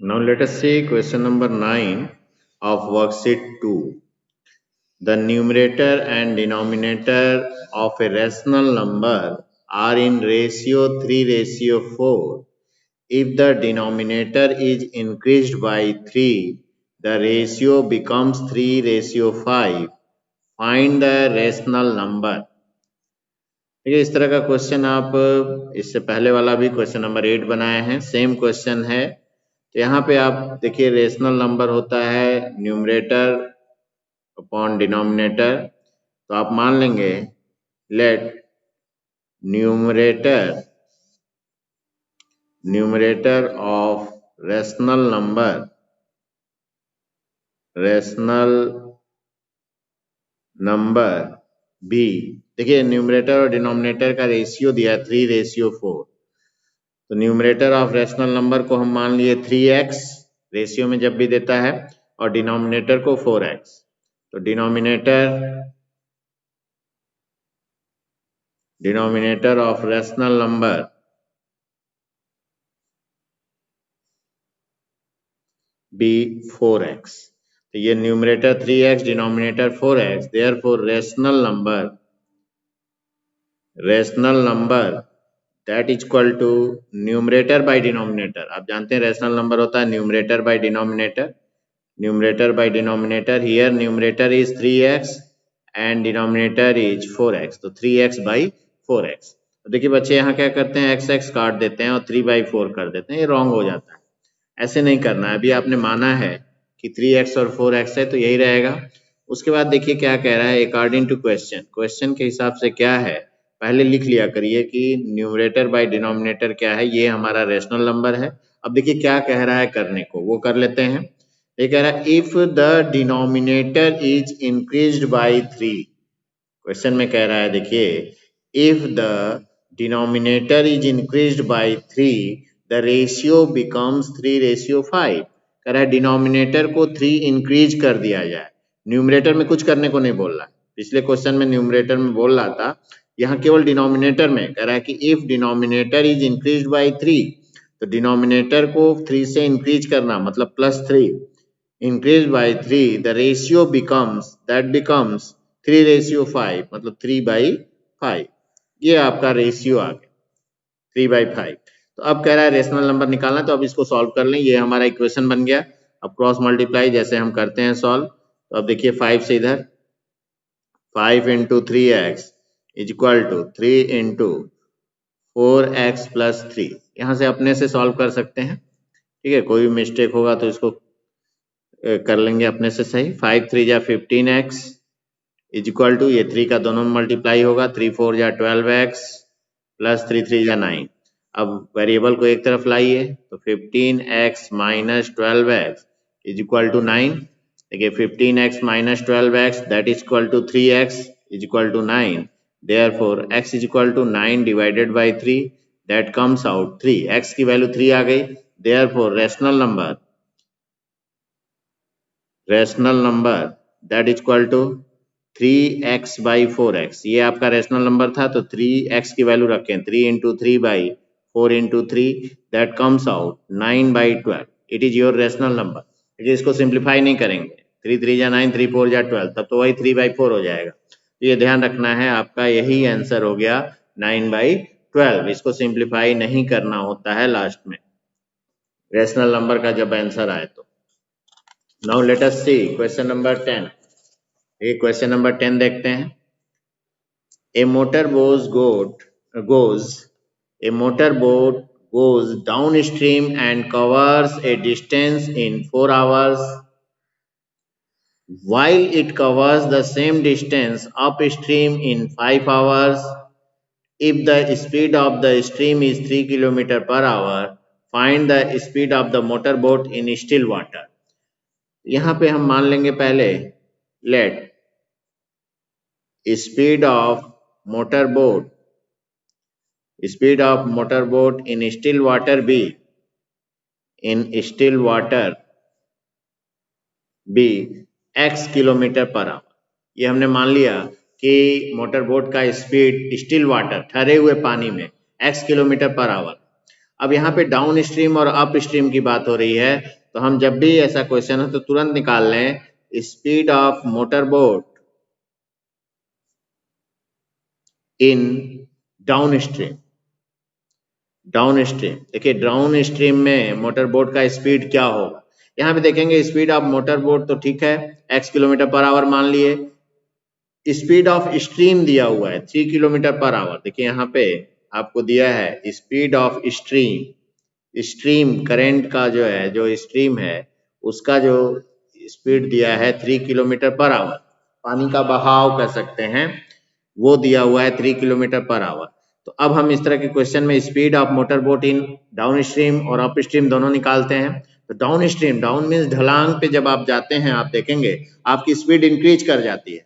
Now let us see question number 9 of worksheet 2. The numerator and denominator of a rational number are in ratio 3:4. If the denominator is increased by 3, the ratio becomes 3:5. Find the rational number. देखिए इस तरह का question आप इससे पहले वाला भी question number 8 बनाए हैं, सेम क्वेश्चन है। तो यहाँ पे आप देखिए रेशनल नंबर होता है न्यूमरेटर अपॉन डिनोमिनेटर। तो आप मान लेंगे let numerator of rational number भी, देखिए न्यूमरेटर और डिनोमिनेटर का रेशियो दिया 3:4। तो न्यूमरेटर ऑफ रेशनल नंबर को हम मान लिए 3x रेशियो में जब भी देता है, और डिनोमिनेटर को 4x। तो denominator of rational number be 4x। तो ये numerator 3x, denominator 4x, therefore rational number that is equal to numerator by denominator. आप जानते हैं रेशनल नंबर होता है numerator by denominator. Here numerator is 3x and denominator is 4x, तो 3x by 4x। तो देखिए बच्चे यहाँ क्या करते हैं, x काट देते हैं और 3/4 कर देते हैं, ये रॉन्ग हो जाता है। ऐसे नहीं करना है। अभी आपने माना है कि 3x और 4x है तो यही रहेगा। उसके बाद देखिए क्या कह रहा है, अकॉर्डिंग टू क्वेश्चन के हिसाब से क्या है, पहले लिख लिया करिए कि न्यूमरेटर बाय डिनोमिनेटर क्या है, ये हमारा रेशनल नंबर है। अब देखिए क्या कह रहा है करने को, वो कर लेते हैं। ये कह रहा है if the denominator is increased by 3। Question में कह रहा है देखिए if the denominator is increased by 3 the ratio becomes 3:5। कह रहा है डिनोमिनेटर को 3 इंक्रीज कर दिया जाए। न्यूमरेटर में कुछ करने को नहीं बोल रहा है, पिछले क्वेश्चन में न्यूमरेटर में बोल रहा था, यहाँ केवल डिनोमिनेटर में कह रहा है कि if denominator is increased by 3, तो डिनोमिनेटर को 3 से इंक्रीज करना मतलब +3, increase by 3 the ratio becomes 3:5 मतलब 3/5। ये आपका रेशियो आ गया 3/5। तो अब कह रहा है रेशनल नंबर निकालना, तो अब इसको सॉल्व कर लें। ये हमारा इक्वेशन बन गया। अब क्रॉस मल्टीप्लाई जैसे हम करते हैं सॉल्व, तो अब देखिए 5 से इधर 5 × 3x is equal to 3 × 4x + 3। यहाँ से अपने से सॉल्व कर सकते हैं, ठीक है। कोई भी मिस्टेक होगा तो इसको कर लेंगे अपने से सही। 5 × 3 = 15x इज इक्वल टू, ये 3 का दोनों में मल्टीप्लाई होगा, 3 × 4 = 12x + 3 × 3 = 9। अब वेरिएबल को एक तरफ लाइए, तो 15x - 12x is equal to 9। देखिए 15x - 12x that is equal to 3x is equal to 9। Therefore x is equal to 9 divided by 3, that comes out 3। x की वैल्यू 3 आ गई। Therefore rational number that is equal to 3x/4x। ये आपका rational number था, तो 3x की value रखें, 3 × 3/4 × 3 that comes out 9/12। It is your rational number. देखिए इसको सिंप्लीफाई नहीं करेंगे, 3 × 3 = 9, 3 × 4 = 12, तब तो वही 3/4 हो जाएगा। तो ये ध्यान रखना है, आपका यही आंसर हो गया 9/12। इसको सिंप्लीफाई नहीं करना होता है लास्ट में रेशनल नंबर का जब आंसर आए तो। Now let us see question number 10। ये क्वेश्चन नंबर 10 देखते हैं। A motorboat goes downstream and covers a distance in 4 hours, while it covers the same distance upstream in 5 hours. If the speed of the stream is 3 km/h, find the speed of the motorboat in still water. यहाँ पे हम मान लेंगे पहले let speed of motorboat in still water be x km/h। ये हमने मान लिया कि मोटर बोट का स्पीड स्टिल वाटर ठहरे हुए पानी में x km/h। अब यहाँ पे डाउन स्ट्रीम और अप स्ट्रीम की बात हो रही है, तो हम जब भी ऐसा क्वेश्चन हो तो तुरंत निकाल लें speed of motor boat in down stream. Down stream देखिए, डाउन स्ट्रीम में मोटर बोट का स्पीड क्या होगा। यहाँ पे देखेंगे स्पीड ऑफ मोटर बोट तो ठीक है x किलोमीटर पर आवर मान लिए, स्पीड ऑफ स्ट्रीम दिया हुआ है 3 किलोमीटर पर आवर। देखिए यहाँ पे आपको दिया है speed of stream, stream current का जो है, जो स्ट्रीम है उसका जो स्पीड दिया है 3 किलोमीटर पर आवर, पानी का बहाव कह सकते हैं, वो दिया हुआ है 3 किलोमीटर पर आवर। तो अब हम इस तरह के क्वेश्चन में speed of motor boat in down stream और अप स्ट्रीम दोनों निकालते हैं। तो डाउन स्ट्रीम, डाउन मीन्स ढलांग पे जब आप जाते हैं आप देखेंगे आपकी स्पीड इंक्रीज कर जाती है।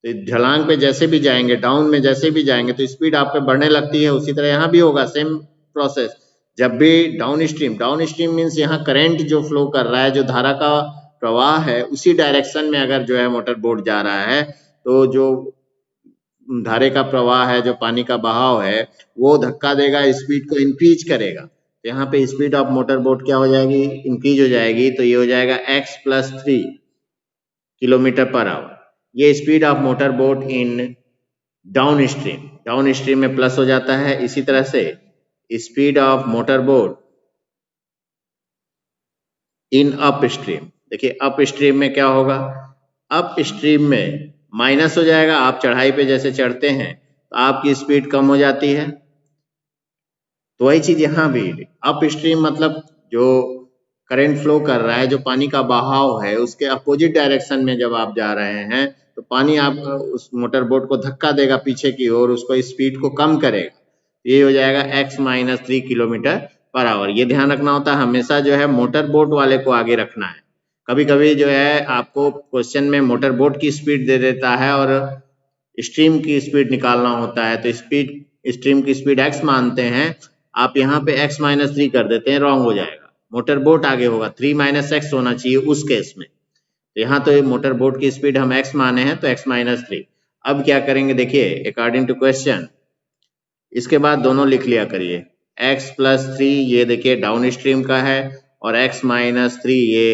तो ढलांग पे जैसे भी जाएंगे, डाउन में जैसे भी जाएंगे तो स्पीड आपके बढ़ने लगती है। उसी तरह यहाँ भी होगा सेम प्रोसेस। जब भी डाउन स्ट्रीम मीन्स यहाँ करंट जो फ्लो कर रहा है, जो धारा का प्रवाह है, उसी डायरेक्शन में अगर जो है मोटर बोट जा रहा है तो जो धारे का प्रवाह है, जो पानी का बहाव है, वो धक्का देगा, स्पीड को इंक्रीज करेगा। तो यहाँ पे स्पीड ऑफ मोटर बोट क्या हो जाएगी, इंक्रीज हो जाएगी। तो ये हो जाएगा x + 3 किलोमीटर पर आवर। ये speed of motor boat in down stream में प्लस हो जाता है। इसी तरह से speed of motor boat in up stream, देखिए अप स्ट्रीम में क्या होगा, अप स्ट्रीम में माइनस हो जाएगा। आप चढ़ाई पे जैसे चढ़ते हैं तो आपकी स्पीड कम हो जाती है। तो वही चीज यहाँ भी, अप स्ट्रीम मतलब जो करंट फ्लो कर रहा है, जो पानी का बहाव है, उसके अपोजिट डायरेक्शन में जब आप जा रहे हैं तो पानी आप उस मोटर बोट को धक्का देगा पीछे की ओर, उसको स्पीड को कम करेगा। ये हो जाएगा x - 3 किलोमीटर पर आवर। ये ध्यान रखना होता है हमेशा, जो है मोटर बोट वाले को आगे रखना है। कभी कभी जो है आपको क्वेश्चन में मोटर बोट की स्पीड दे देता है और स्ट्रीम की स्पीड निकालना होता है, तो स्ट्रीम की स्पीड x मानते हैं, आप यहाँ पे x - 3 कर देते हैं, रॉन्ग हो जाएगा। मोटर बोट आगे होगा, 3 - x होना चाहिए उस केस में। तो यहाँ तो मोटर बोट की स्पीड हम x माने हैं तो x - 3। अब क्या करेंगे देखिए, अकॉर्डिंग टू क्वेश्चन इसके बाद दोनों लिख लिया करिए। x + 3 ये देखिए डाउन स्ट्रीम का है और x - 3 ये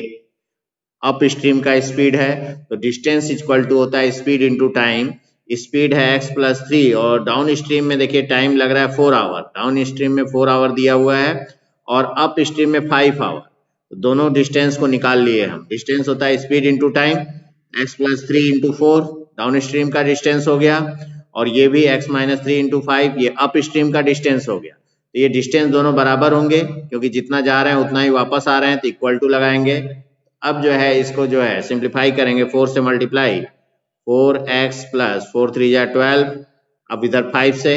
अप स्ट्रीम का स्पीड है। तो डिस्टेंस इक्वल टू होता है स्पीड इंटू टाइम। स्पीड है x + 3 और डाउन स्ट्रीम में देखिए टाइम लग रहा है 4 आवर। डाउन स्ट्रीम में 4 आवर दिया हुआ है और अप स्ट्रीम में 5 आवर। तो दोनों डिस्टेंस को निकाल लिए हम। डिस्टेंस होता है speed into time, x + 3 × 4 down stream का डिस्टेंस हो गया, और ये भी x - 3 × 5 ये अप स्ट्रीम का डिस्टेंस हो गया। तो ये डिस्टेंस दोनों बराबर होंगे क्योंकि जितना जा रहे हैं उतना ही वापस आ रहे हैं, तो इक्वल टू लगाएंगे। अब जो है इसको जो है सिंप्लीफाई करेंगे, 4 से मल्टीप्लाई, 4x + 4 × 3 = 12। अब इधर 5 से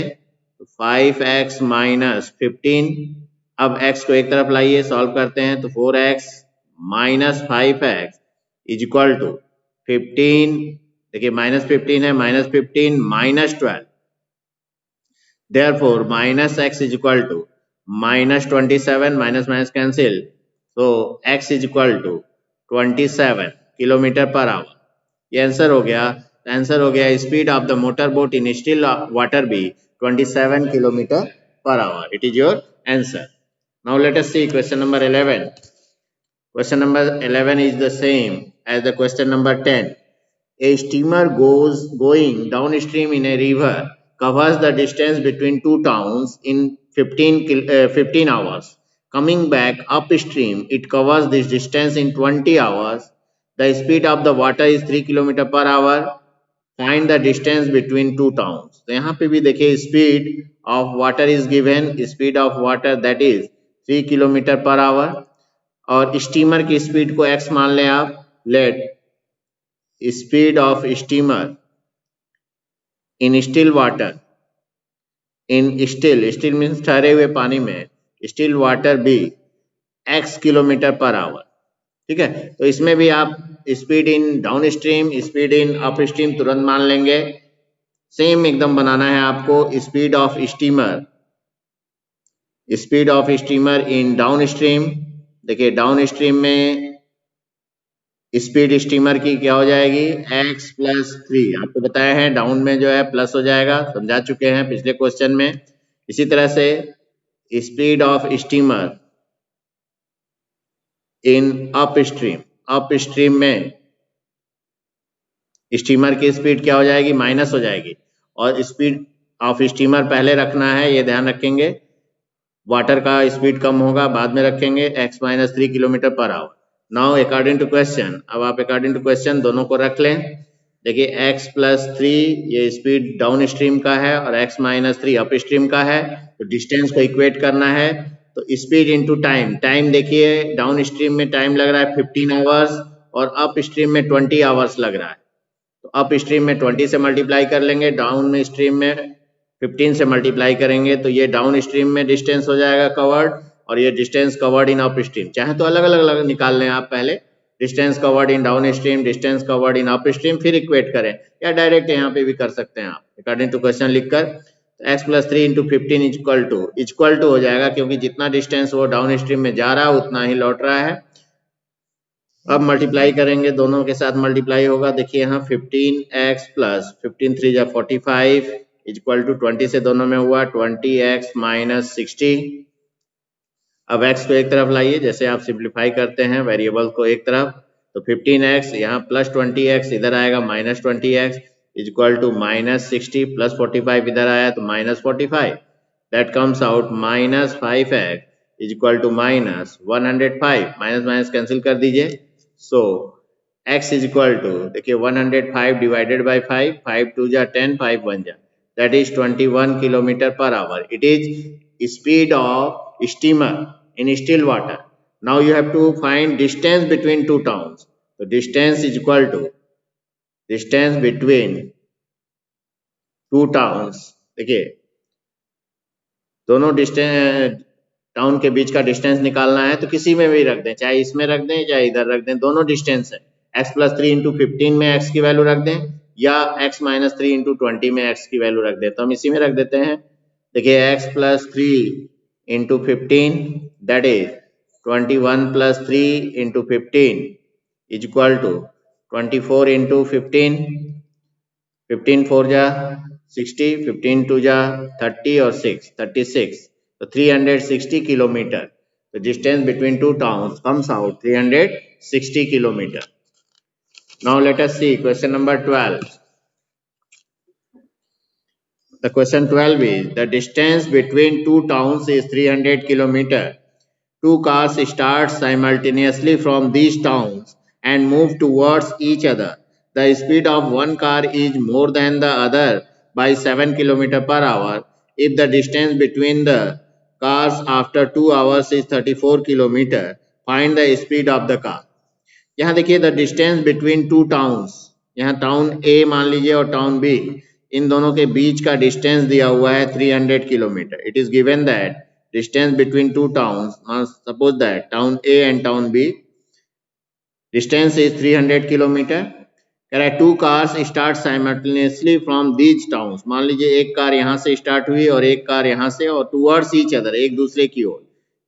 5x - 15। अब x को एक तरफ लाइए, सॉल्व करते हैं तो 4x - 5x = 15। देखिए -15 है, -15 - 12, therefore -x = -27, minus minus cancel, तो x = 27 किलोमीटर पर आवर। ये आंसर हो गया। आंसर हो गया speed of the motor boat in still water be 27 kilometre per hour. It is your answer. Now let us see question number 11. Question number 11 is the same as the question number 10. A steamer going downstream in a river covers the distance between two towns in 15 hours. Coming back upstream, it covers this distance in 20 hours. The speed of the water is 3 km per hour. Find the distance between two towns. तो यहाँ पे भी देखिए speed of water is given. Speed of water that is 3 km per hour. और steamer की speed को x मान लें आप। Late speed of steamer in still water, in still means ठहरे हुए पानी में, स्टिल वाटर भी x किलोमीटर पर आवर। ठीक है, तो इसमें भी आप speed in down stream, speed in up stream तुरंत मान लेंगे। सेम एकदम बनाना है आपको। Speed of steamer in down stream, देखिए डाउन स्ट्रीम में स्पीड स्टीमर की क्या हो जाएगी, x + 3। आपको बताया है डाउन में जो है प्लस हो जाएगा, समझा चुके हैं पिछले क्वेश्चन में। इसी तरह से speed of steamer in upstream, upstream में स्टीमर की स्पीड क्या हो जाएगी, माइनस हो जाएगी, और स्पीड ऑफ स्टीमर पहले रखना है, ये ध्यान रखेंगे। वाटर का स्पीड कम होगा, बाद में रखेंगे, x minus 3 kilometre per hour. Now according to question, अब आप अकॉर्डिंग टू क्वेश्चन दोनों को रख लें। देखिए x प्लस 3 ये स्पीड डाउन स्ट्रीम का है और x माइनस 3 अप स्ट्रीम का है, तो डिस्टेंस को इक्वेट करना है। तो स्पीड इंटू टाइम, टाइम देखिए डाउन स्ट्रीम में टाइम लग रहा है 15 आवर्स और अप स्ट्रीम में 20 आवर्स लग रहा है। तो अप स्ट्रीम में 20 से मल्टीप्लाई कर लेंगे, डाउन में स्ट्रीम में 15 से मल्टीप्लाई करेंगे, तो ये डाउन स्ट्रीम में डिस्टेंस हो जाएगा कवर्ड, और ये distance covered in up stream. चाहे तो अलग अलग निकाल लें आप, पहले distance covered in down stream, distance covered in up stream, फिर इक्वेट करें, या डायरेक्ट यहाँ पे भी कर सकते हैं आप अकॉर्डिंग टू क्वेश्चन लिखकर। x plus 3 into 15 equal to हो जाएगा, क्योंकि जितना डिस्टेंस वो डाउन स्ट्रीम में जा रहा है उतना ही लौट रहा है। अब मल्टीप्लाई करेंगे, दोनों के साथ मल्टीप्लाई होगा। देखिए यहाँ 15x प्लस 15 3 जा 45 इक्वल टू 20 से दोनों में हुआ 20x माइनस 60। अब x को एक तरफ लाइए, जैसे आप सिंप्लीफाई करते हैं वेरिएबल को एक तरफ, तो 15x यहाँ प्लस 20x इधर आएगा minus 20x equal to minus 60 plus 45 इधर आया तो minus 45, that comes out minus 5x equal to minus 105। Minus minus cancel कर दीजिए, so x is equal to, देखिए 105 डिवाइडेड बाय 5, 5 2 जा 10, 5 1 जा, that is 21 kilometer per hour. It is speed of steamer in still water. Now you have to find distance between two towns. So distance is equal to distance between two towns. देखिए दोनों distance town के बीच का distance निकालना है, तो किसी में भी रख दें, चाहे इसमें रख दें चाहे इधर रख दें, दोनों डिस्टेंस है। x प्लस 3 इंटू 15 में x की वैल्यू रख दें, या x माइनस 3 इंटू 20 में x की वैल्यू रख दें, तो हम इसी में रख देते हैं। देखिए x plus 3 into 15 that is 21 plus 3 into 15 is equal to 24 into 15, 15 4 जा 60, 15 2 जा 30 और 6 36, so 360 kilometer. The distance between two towns comes out 360 kilometer. Now let us see question number 12. The question 12 is the distance between two towns is 300 kilometer. Two cars start simultaneously from these towns and move towards each other. The speed of one car is more than the other by 7 km per hour. If the distance between the cars after 2 hours is 34 km, find the speed of the car. यहाँ देखिए the distance between two towns, यहाँ town ए मान लीजिए और town B, इन दोनों के बीच का distance दिया हुआ है 300 kilometre. It is given that distance between two towns, suppose that town A and town B distance is 300 kilometre. कह रहा है two cars start simultaneously from these towns, मान लीजिए एक कार यहाँ से स्टार्ट हुई और एक कार यहाँ से, और टूवर्ड्स ईच अदर, एक दूसरे की ओर,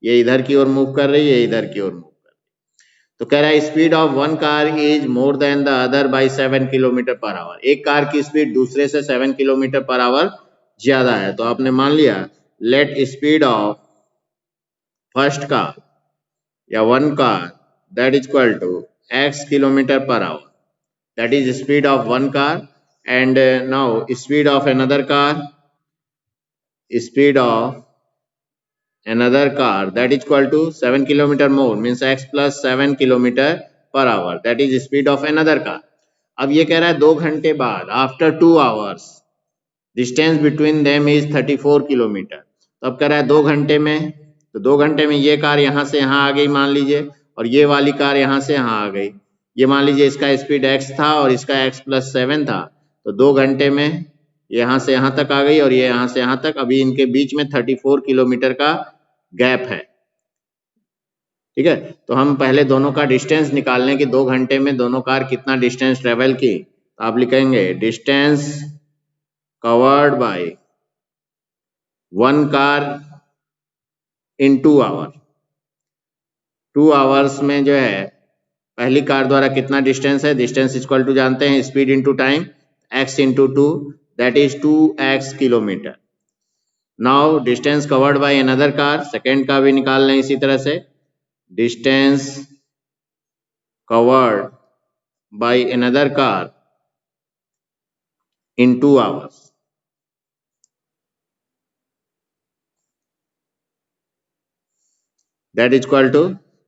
ये इधर की ओर मूव कर रही है, इधर की ओर मूव कर रही है। तो कह रहा है speed of one car is more than the other by 7 kilometre per our, एक कार की स्पीड दूसरे से 7 किलोमीटर पर आवर ज्यादा है। तो आपने मान लिया let speed of first car या one car that is equal to x kilometre per hour, that is speed of one car, and now speed of another car that is equal to 7 kilometer more, means x plus 7 kilometer per hour, that is speed of another car. अब ये कह रहा है 2 घंटे बाद after 2 hours distance between them is 34 kilometre. तो अब कह रहा है 2 घंटे में, तो 2 घंटे में ये कार यहाँ से यहाँ आ गई मान लीजिए, और ये वाली कार यहाँ से यहाँ आ गई। ये मान लीजिए इसका स्पीड x था और इसका x प्लस 7 था, तो 2 घंटे में यहाँ से यहाँ तक आ गई और ये यहाँ से यहाँ तक। अभी इनके बीच में 34 किलोमीटर का गैप है, ठीक है। तो हम पहले दोनों का डिस्टेंस निकाल लें कि 2 घंटे में दोनों कार कितना डिस्टेंस ट्रेवल की। तो आप लिखेंगे distance covered by one car in 2 hour. 2 hours में जो है पहली कार द्वारा कितना डिस्टेंस है, डिस्टेंस इक्वल टू जानते हैं speed into time, x into 2 that is 2x kilometre. Now distance covered by another car, second का भी निकाल लें इसी तरह से, distance covered by another car in 2 hours. That is equal to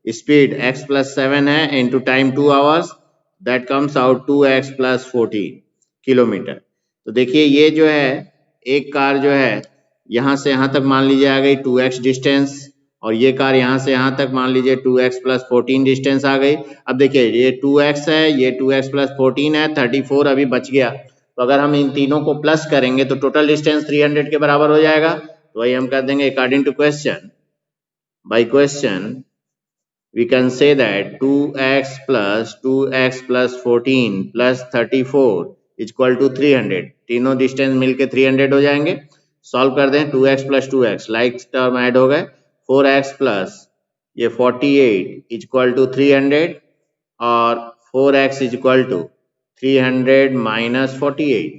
speed x plus 7 है into time 2 hours, that comes out 2x plus 14 kilometre. तो देखिए ये जो है एक कार जो है यहाँ से यहाँ तक मान लीजिए आ गई 2x डिस्टेंस, और ये कार यहाँ से यहाँ तक मान लीजिए 2x plus 14 डिस्टेंस आ गई। अब देखिए ये 2x है, ये 2x plus 14 है, 34 अभी बच गया। तो अगर हम इन तीनों को प्लस करेंगे तो टोटल डिस्टेंस 300 के बराबर हो जाएगा। तो वही हम कर देंगे according to question, by question we can say that 2x plus 14 plus 34 is equal to 300, तीनों डिस्टेंस मिलके 300 हो जाएंगे। सॉल्व कर दें, 2x plus 2x like term add हो गए, 4x plus ये 48 is equal to 300 और 4x is equal to 300 minus 48,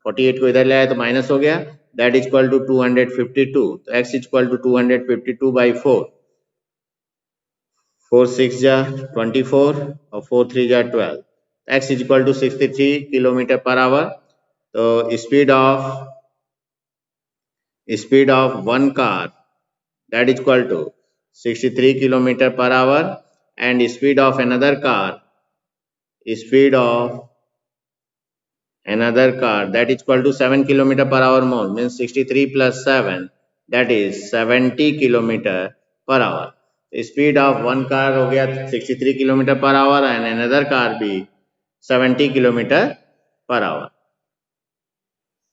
48 को इधर ले आए तो माइनस हो गया, that is equal to 252। तो x is equal to 252 by 4, 4 6 जा 24 और 4 3 जा 12, x is equal to 63 kilometre per hour. तो speed of one car that is equal to 63 kilometre per hour and speed of another car that is equal to 7 kilometer per hour more, means 63 plus 7 that is 70 kilometer per hour। Speed of one car हो गया 63 kilometre per our and another car भी 70 kilometre per our.